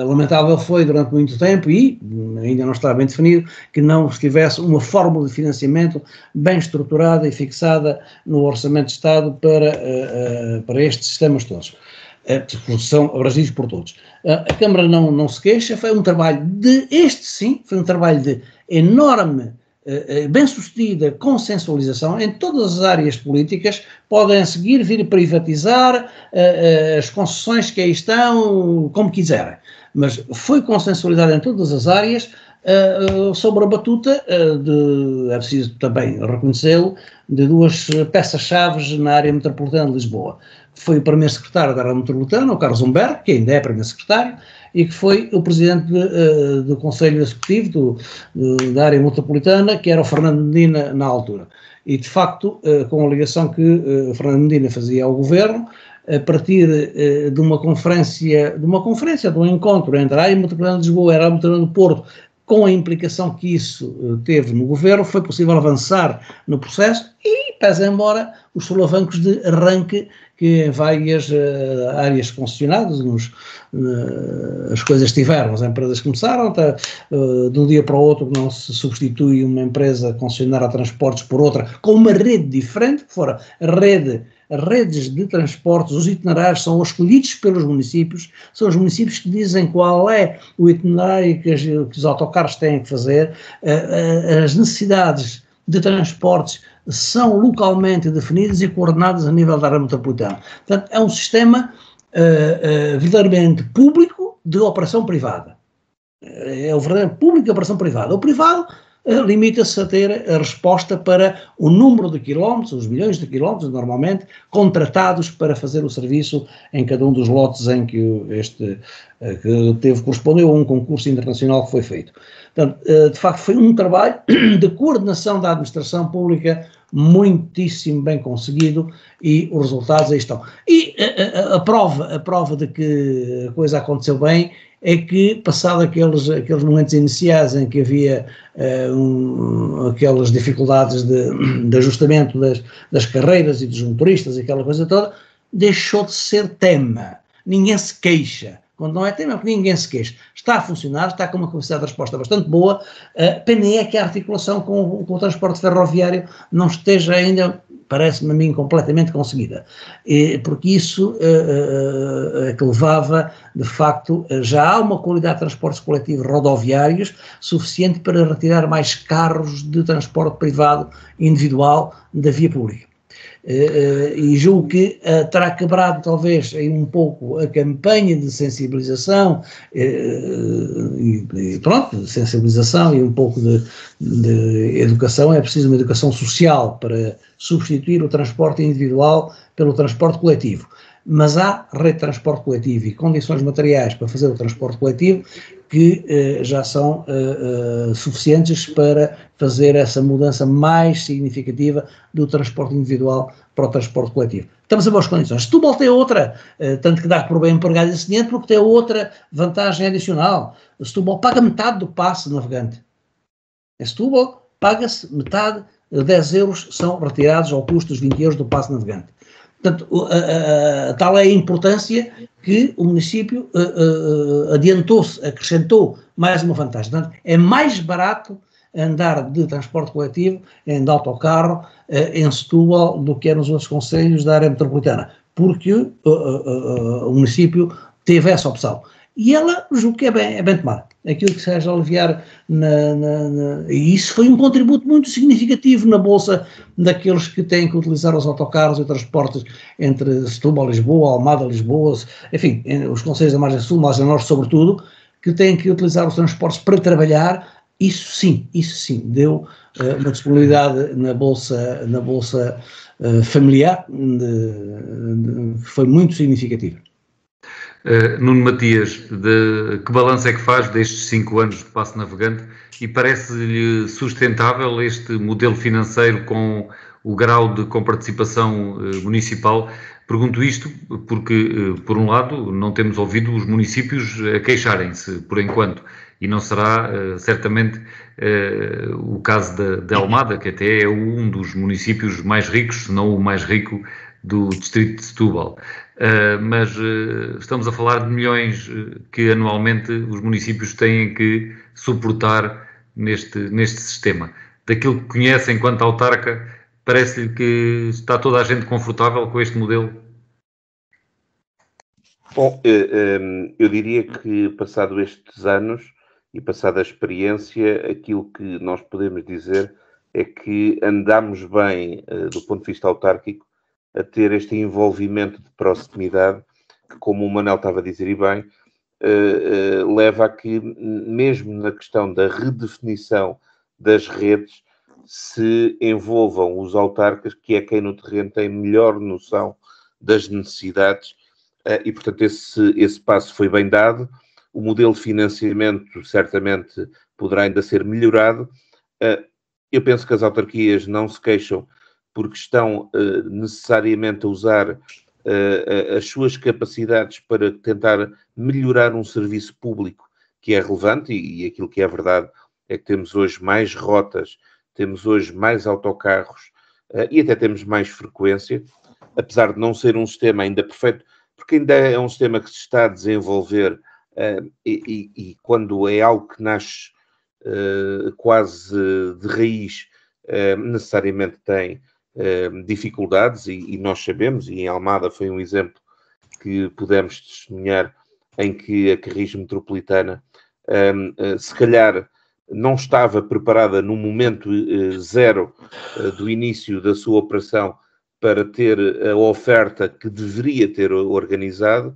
lamentável foi durante muito tempo e ainda não está bem definido que não estivesse uma fórmula de financiamento bem estruturada e fixada no Orçamento de Estado para estes sistemas todos. Que são abrangidos por todos. A Câmara não se queixa, foi um trabalho foi um trabalho de enorme, bem-sucedida consensualização em todas as áreas políticas. Podem seguir, vir privatizar as concessões que aí estão, como quiserem, mas foi consensualizada em todas as áreas, sobre a batuta é preciso também reconhecê-lo, de 2 peças-chave na área metropolitana de Lisboa. Foi o primeiro secretário da área metropolitana, o Carlos Humberto, que ainda é primeiro secretário, e que foi o presidente do Conselho Executivo da área metropolitana, que era o Fernando Medina na altura. E, de facto, com a ligação que o Fernando Medina fazia ao governo, a partir de um encontro entre a área metropolitana de Lisboa e a área metropolitana do Porto, com a implicação que isso teve no governo, foi possível avançar no processo e, pese embora, os solavancos de arranque que em várias áreas concessionadas, as coisas tiveram, as empresas começaram, de um dia para o outro não se substitui uma empresa concessionária a transportes por outra, com uma rede diferente, que fora redes de transportes, os itinerários são escolhidos pelos municípios, são os municípios que dizem qual é o itinerário que os autocarros têm que fazer, as necessidades de transportes são localmente definidas e coordenadas a nível da área metropolitana. Portanto, é um sistema verdadeiramente público de operação privada. É o verdadeiro público de operação privada. O privado limita-se a ter a resposta para o número de quilómetros, os milhões de quilómetros, normalmente, contratados para fazer o serviço em cada um dos lotes em que correspondeu a um concurso internacional que foi feito. Portanto, de facto, foi um trabalho de coordenação da administração pública muitíssimo bem conseguido e os resultados aí estão. E a prova de que a coisa aconteceu bem é que, passado aqueles momentos iniciais em que havia aquelas dificuldades de ajustamento das carreiras e dos motoristas e aquela coisa toda, deixou de ser tema. Ninguém se queixa. Quando não é tema, porque ninguém se queixa. Está a funcionar, está com uma capacidade de resposta bastante boa. Pena é que a articulação com o transporte ferroviário não esteja ainda, parece-me a mim, completamente conseguida. Porque isso é que levava, de facto, já há uma qualidade de transportes coletivos rodoviários suficiente para retirar mais carros de transporte privado individual da via pública. E julgo que terá quebrado talvez aí um pouco a campanha de sensibilização sensibilização e um pouco de educação. É preciso uma educação social para substituir o transporte individual pelo transporte coletivo, mas há rede de transporte coletivo e condições materiais para fazer o transporte coletivo que já são suficientes para fazer essa mudança mais significativa do transporte individual para o transporte coletivo. Estamos em boas condições. Setúbal tem outra, tanto que dá por bem empregado esse dinheiro, porque tem outra vantagem adicional. Setúbal paga metade do passe navegante. Em Setúbal paga-se metade, 10 euros são retirados ao custo dos 20 euros do passe navegante. Portanto, tal é a importância que o município adiantou-se, acrescentou mais uma vantagem. Portanto, é mais barato andar de transporte coletivo, de autocarro, em Setúbal, do que é nos outros concelhos da área metropolitana, porque o município teve essa opção. E ela, julgo que é bem tomada. Aquilo que seja aliviar e isso foi um contributo muito significativo na bolsa daqueles que têm que utilizar os autocarros e transportes entre Setúbal, Lisboa, Almada, Lisboa, enfim, os concelhos da margem sul, margem norte sobretudo, que têm que utilizar os transportes para trabalhar. Isso sim, deu uma disponibilidade na bolsa familiar que foi muito significativa. Nuno Matias, que balanço é que faz destes 5 anos de Passo Navegante e parece-lhe sustentável este modelo financeiro com o grau de comparticipação municipal? Pergunto isto porque, por um lado, não temos ouvido os municípios a queixarem-se, por enquanto, e não será certamente o caso de Almada, que até é um dos municípios mais ricos, se não o mais rico, do distrito de Setúbal. Mas estamos a falar de milhões que anualmente os municípios têm que suportar neste sistema. Daquilo que conhece enquanto autarca, parece-lhe que está toda a gente confortável com este modelo? Bom, eu diria que passado estes anos e passada a experiência, aquilo que nós podemos dizer é que andámos bem, do ponto de vista autárquico, a ter este envolvimento de proximidade que, como o Manuel estava a dizer e bem, leva a que, mesmo na questão da redefinição das redes, se envolvam os autarcas, que é quem no terreno tem melhor noção das necessidades, e, portanto, esse passo foi bem dado. O modelo de financiamento certamente poderá ainda ser melhorado. Eu penso que as autarquias não se queixam porque estão necessariamente a usar as suas capacidades para tentar melhorar um serviço público que é relevante, e aquilo que é verdade é que temos hoje mais rotas, temos hoje mais autocarros e até temos mais frequência, apesar de não ser um sistema ainda perfeito, porque ainda é um sistema que se está a desenvolver e quando é algo que nasce quase de raiz, necessariamente tem dificuldades, e nós sabemos, e em Almada foi um exemplo que pudemos testemunhar, em que a Carris Metropolitana se calhar não estava preparada no momento zero do início da sua operação para ter a oferta que deveria ter organizado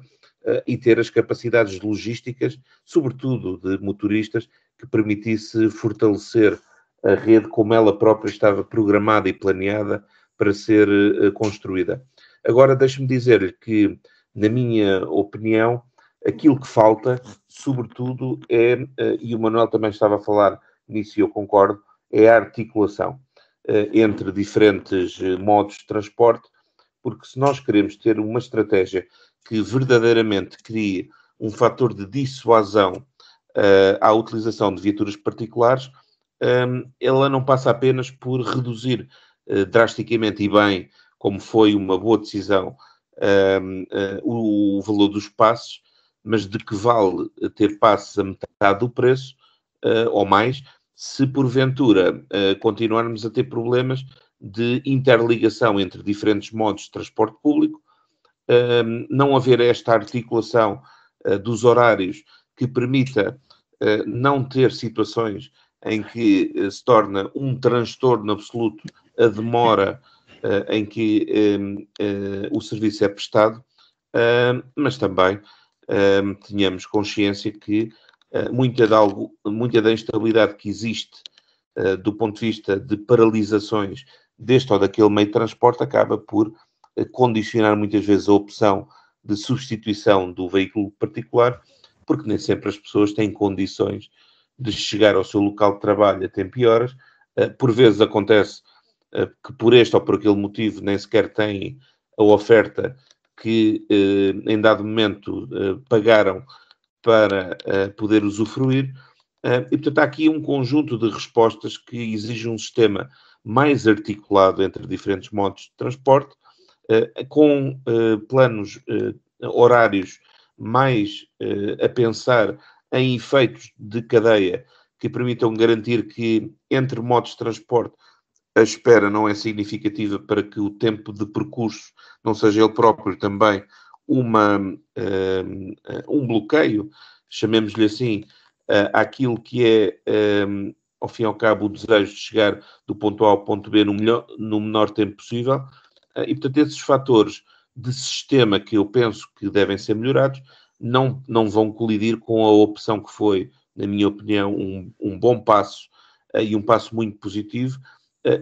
e ter as capacidades logísticas, sobretudo de motoristas, que permitisse fortalecer a rede como ela própria estava programada e planeada para ser construída. Agora, deixe-me dizer-lhe que, na minha opinião, aquilo que falta, sobretudo, e o Manuel também estava a falar nisso e eu concordo, é a articulação entre diferentes modos de transporte, porque se nós queremos ter uma estratégia que verdadeiramente crie um fator de dissuasão à utilização de viaturas particulares, ela não passa apenas por reduzir drasticamente e bem, como foi uma boa decisão, o valor dos passes, mas de que vale ter passes a metade do preço ou mais, se porventura continuarmos a ter problemas de interligação entre diferentes modos de transporte público, não haver esta articulação dos horários que permita não ter situações em que se torna um transtorno absoluto a demora em que o serviço é prestado, mas também tenhamos consciência que muita da instabilidade que existe do ponto de vista de paralisações deste ou daquele meio de transporte acaba por condicionar muitas vezes a opção de substituição do veículo particular, porque nem sempre as pessoas têm condições de chegar ao seu local de trabalho a tempo e horas. Por vezes acontece que por este ou por aquele motivo nem sequer têm a oferta que em dado momento pagaram para poder usufruir. E, portanto, há aqui um conjunto de respostas que exigem um sistema mais articulado entre diferentes modos de transporte, com planos horários mais a pensar em efeitos de cadeia que permitam garantir que entre modos de transporte a espera não é significativa para que o tempo de percurso não seja ele próprio também um bloqueio, chamemos-lhe assim, àquilo que é, ao fim e ao cabo, o desejo de chegar do ponto A ao ponto B no menor tempo possível. E, portanto, esses fatores de sistema que eu penso que devem ser melhorados não vão colidir com a opção que foi, na minha opinião, um bom passo e um passo muito positivo,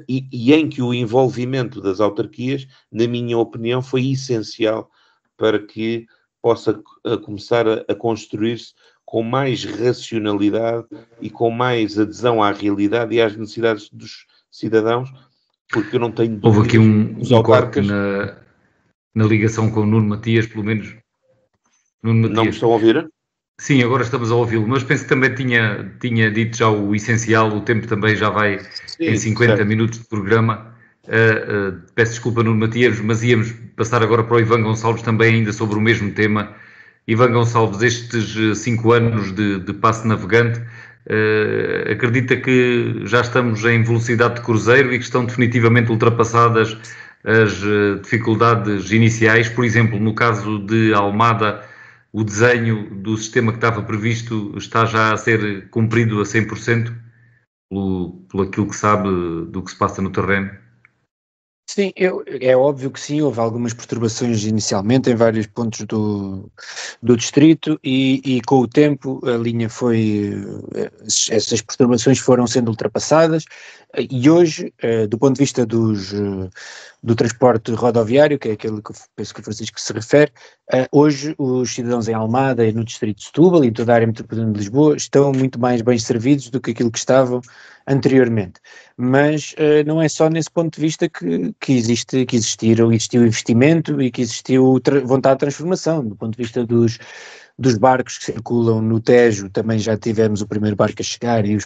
e em que o envolvimento das autarquias, na minha opinião, foi essencial para que possa começar a construir-se com mais racionalidade e com mais adesão à realidade e às necessidades dos cidadãos, porque eu não tenho dúvidas. Houve aqui um corte na ligação com o Nuno Matias, pelo menos. Nuno Matias. Não me estão a ouvir? Sim, agora estamos a ouvi-lo, mas penso que também tinha dito já o essencial, o tempo também já vai em 50 certo. Minutos de programa. Peço desculpa, Nuno Matias, mas íamos passar agora para o Ivan Gonçalves também ainda sobre o mesmo tema. Ivan Gonçalves, estes 5 anos de passe navegante, acredita que já estamos em velocidade de cruzeiro e que estão definitivamente ultrapassadas as dificuldades iniciais? Por exemplo, no caso de Almada, o desenho do sistema que estava previsto está já a ser cumprido a 100% pelo aquilo que sabe do que se passa no terreno? Sim, é óbvio que sim, houve algumas perturbações inicialmente em vários pontos do distrito e com o tempo a linha essas perturbações foram sendo ultrapassadas e hoje, do ponto de vista do transporte rodoviário, que é aquele que eu penso que o Francisco se refere, hoje os cidadãos em Almada e no distrito de Setúbal e em toda a área metropolitana de Lisboa estão muito mais bem servidos do que aquilo que estavam anteriormente, mas não é só nesse ponto de vista que existiu investimento e que existiu vontade de transformação. Do ponto de vista dos barcos que circulam no Tejo, também já tivemos o primeiro barco a chegar e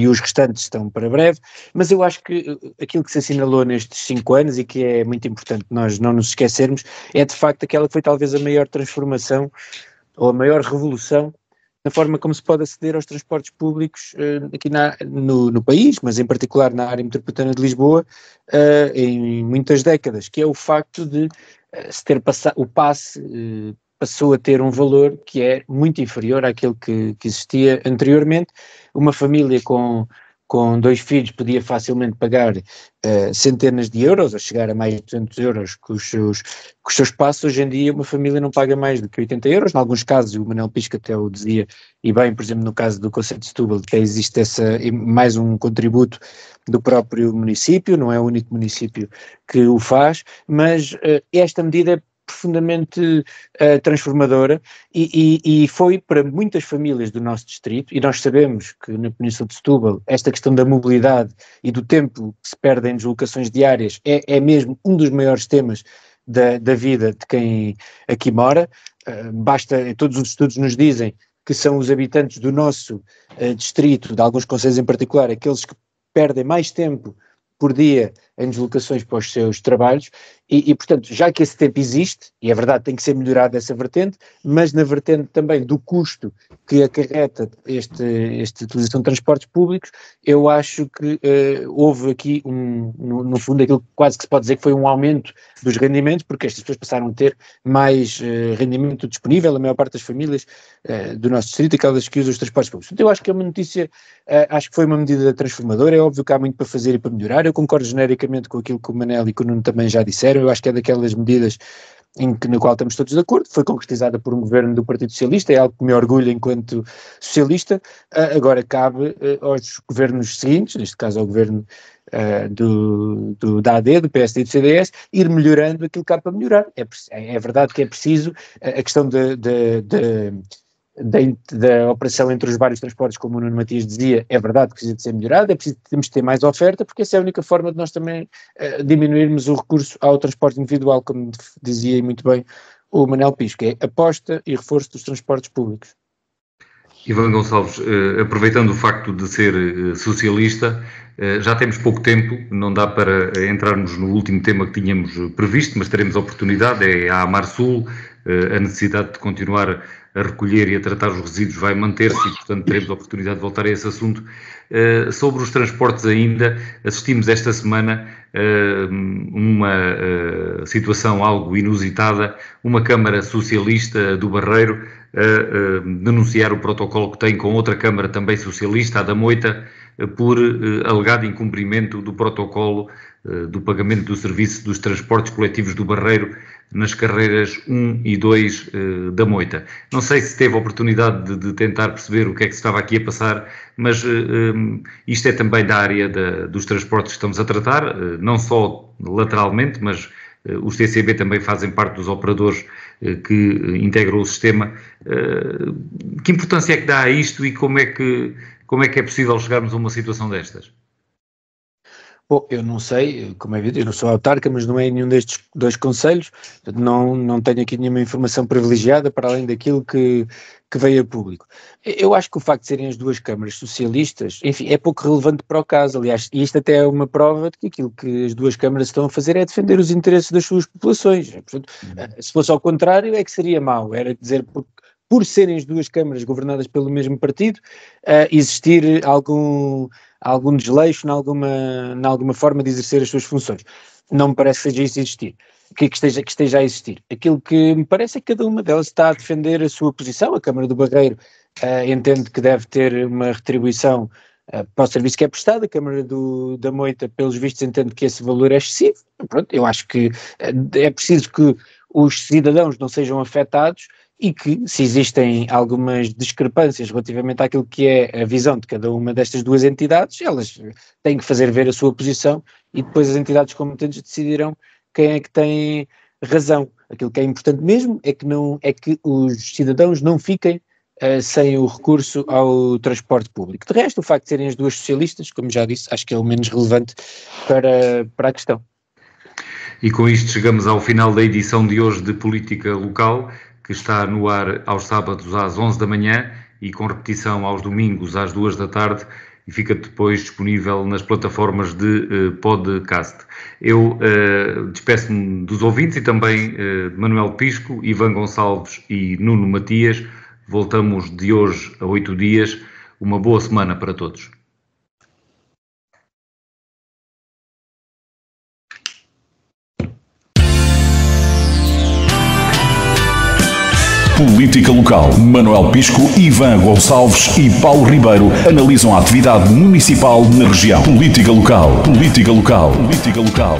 os restantes estão para breve, mas eu acho que aquilo que se assinalou nestes 5 anos e que é muito importante nós não nos esquecermos, é de facto aquela que foi talvez a maior transformação ou a maior revolução na forma como se pode aceder aos transportes públicos aqui no país, mas em particular na área metropolitana de Lisboa, em muitas décadas, que é o facto de se ter passado, o passe passou a ter um valor que é muito inferior àquele que existia anteriormente. Uma família com 2 filhos podia facilmente pagar centenas de euros, a chegar a mais de 200 euros com os seus passos. Hoje em dia uma família não paga mais do que 80 euros, em alguns casos, o Manel Pisco até o dizia, e bem, por exemplo, no caso do Concelho de Setúbal, que existe mais um contributo do próprio município, não é o único município que o faz, mas esta medida é profundamente transformadora e foi para muitas famílias do nosso distrito, e nós sabemos que na Península de Setúbal esta questão da mobilidade e do tempo que se perde em deslocações diárias é mesmo um dos maiores temas da vida de quem aqui mora. Todos os estudos nos dizem que são os habitantes do nosso distrito, de alguns concelhos em particular, aqueles que perdem mais tempo por dia em deslocações para os seus trabalhos e, portanto, já que esse tempo existe, e é verdade, tem que ser melhorado essa vertente, mas na vertente também do custo que acarreta esta utilização de transportes públicos, eu acho que houve aqui, no fundo, aquilo que quase que se pode dizer que foi um aumento dos rendimentos, porque estas pessoas passaram a ter mais rendimento disponível, a maior parte das famílias do nosso distrito, aquelas que usam os transportes públicos. Então eu acho que é uma notícia, acho que foi uma medida transformadora. É óbvio que há muito para fazer e para melhorar. Eu concordo genericamente com aquilo que o Manel e que o Nuno também já disseram. Eu acho que é daquelas medidas na qual estamos todos de acordo. Foi concretizada por um governo do Partido Socialista, é algo que me orgulha enquanto socialista. Agora cabe aos governos seguintes, neste caso ao governo da AD, do PSD e do CDS, ir melhorando aquilo que há para melhorar. É verdade que é preciso a questão da operação entre os vários transportes, como o Nuno Matias dizia, é verdade que precisa de ser melhorado, temos de ter mais oferta, porque essa é a única forma de nós também diminuirmos o recurso ao transporte individual, como dizia muito bem o Manel Pisco, é aposta e reforço dos transportes públicos. Ivan Gonçalves, aproveitando o facto de ser socialista, já temos pouco tempo, não dá para entrarmos no último tema que tínhamos previsto, mas teremos a oportunidade, é a Amar Sul, a necessidade de continuar a recolher e a tratar os resíduos vai manter-se e, portanto, teremos a oportunidade de voltar a esse assunto. Sobre os transportes ainda, assistimos esta semana uma situação algo inusitada, uma Câmara Socialista do Barreiro denunciar o protocolo que tem com outra Câmara também socialista, a da Moita, por alegado incumprimento do protocolo do pagamento do serviço dos transportes coletivos do Barreiro nas carreiras 1 e 2 da Moita. Não sei se teve a oportunidade de tentar perceber o que é que se estava aqui a passar, mas isto é também da área dos transportes que estamos a tratar, não só lateralmente, mas os TCB também fazem parte dos operadores que integram o sistema. Que importância é que dá a isto e como é que é possível chegarmos a uma situação destas? Bom, eu não sei, como é evidente, eu não sou autarca, mas não é em nenhum destes dois conselhos, não tenho aqui nenhuma informação privilegiada para além daquilo que veio a público. Eu acho que o facto de serem as duas câmaras socialistas, enfim, é pouco relevante para o caso, aliás, e isto até é uma prova de que aquilo que as duas câmaras estão a fazer é defender os interesses das suas populações. Portanto, se fosse ao contrário é que seria mau, era dizer por serem as duas câmaras governadas pelo mesmo partido, existir algum desleixo em alguma forma de exercer as suas funções. Não me parece que seja isso existir, que esteja a existir. Aquilo que me parece é que cada uma delas está a defender a sua posição. A Câmara do Barreiro entende que deve ter uma retribuição para o serviço que é prestado, a Câmara da Moita, pelos vistos, entende que esse valor é excessivo. Pronto, eu acho que é preciso que os cidadãos não sejam afetados e que, se existem algumas discrepâncias relativamente àquilo que é a visão de cada uma destas duas entidades, elas têm que fazer ver a sua posição e depois as entidades competentes decidirão quem é que tem razão. Aquilo que é importante mesmo é que os cidadãos não fiquem sem o recurso ao transporte público. De resto, o facto de serem as duas socialistas, como já disse, acho que é o menos relevante para a questão. E com isto chegamos ao final da edição de hoje de Política Local, que está no ar aos sábados às 11 da manhã e com repetição aos domingos às 2 da tarde e fica depois disponível nas plataformas de podcast. Eu despeço-me dos ouvintes e também de Manuel Pisco, Ivan Gonçalves e Nuno Matias. Voltamos de hoje a 8 dias. Uma boa semana para todos. Política Local. Manuel Pisco, Ivan Gonçalves e Paulo Ribeiro analisam a atividade municipal na região. Política Local. Política Local. Política Local.